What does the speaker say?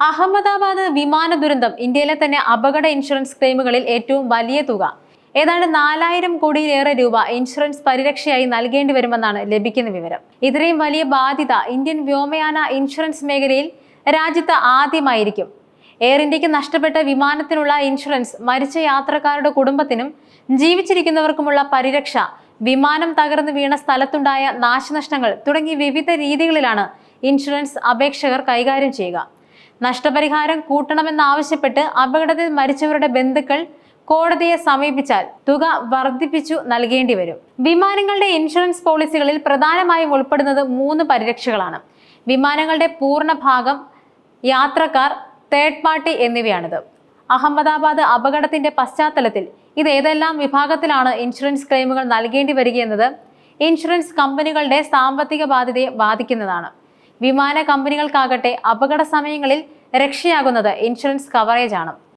അഹമ്മദാബാദ് വിമാന ദുരന്തം ഇന്ത്യയിലെ തന്നെ അപകട ഇൻഷുറൻസ് ക്ലെയിമുകളിൽ ഏറ്റവും വലിയ തുക. ഏതാണ്ട് 4000 കോടിയിലേറെ രൂപ ഇൻഷുറൻസ് പരിരക്ഷയായി നൽകേണ്ടി വരുമെന്നാണ് ലഭിക്കുന്ന വിവരം. ഇത്രയും വലിയ ബാധ്യത ഇന്ത്യൻ വ്യോമയാന ഇൻഷുറൻസ് മേഖലയിൽ രാജ്യത്ത് ആദ്യമായിരിക്കും. എയർ ഇന്ത്യക്ക് നഷ്ടപ്പെട്ട വിമാനത്തിനുള്ള ഇൻഷുറൻസ്, മരിച്ച യാത്രക്കാരുടെ കുടുംബത്തിനും ജീവിച്ചിരിക്കുന്നവർക്കുമുള്ള പരിരക്ഷ, വിമാനം തകർന്നു വീണ സ്ഥലത്തുണ്ടായ നാശനഷ്ടങ്ങൾ തുടങ്ങി വിവിധ രീതികളിലാണ് ഇൻഷുറൻസ് അപേക്ഷകർ കൈകാര്യം ചെയ്യുക. നഷ്ടപരിഹാരം കൂട്ടണമെന്നാവശ്യപ്പെട്ട് അപകടത്തിൽ മരിച്ചവരുടെ ബന്ധുക്കൾ കോടതിയെ സമീപിച്ചാൽ തുക വർദ്ധിപ്പിച്ചു നൽകേണ്ടി വരും. വിമാനങ്ങളുടെ ഇൻഷുറൻസ് പോളിസികളിൽ പ്രധാനമായും ഉൾപ്പെടുന്നത് 3 പരിരക്ഷകളാണ്. വിമാനങ്ങളുടെ പൂർണ്ണ ഭാഗം, യാത്രക്കാർ, തേർഡ് പാർട്ടി എന്നിവയാണിത്. അഹമ്മദാബാദ് അപകടത്തിന്റെ പശ്ചാത്തലത്തിൽ ഇത് ഏതെല്ലാം വിഭാഗത്തിലാണ് ഇൻഷുറൻസ് ക്ലെയിമുകൾ നൽകേണ്ടി വരികയെന്നത് ഇൻഷുറൻസ് കമ്പനികളുടെ സാമ്പത്തിക ബാധ്യതയെ ബാധിക്കുന്നതാണ്. വിമാന കമ്പനികൾക്കാകട്ടെ അപകട സമയങ്ങളിൽ രക്ഷയാകുന്നത് ഇൻഷുറൻസ് കവറേജ് ആണ്.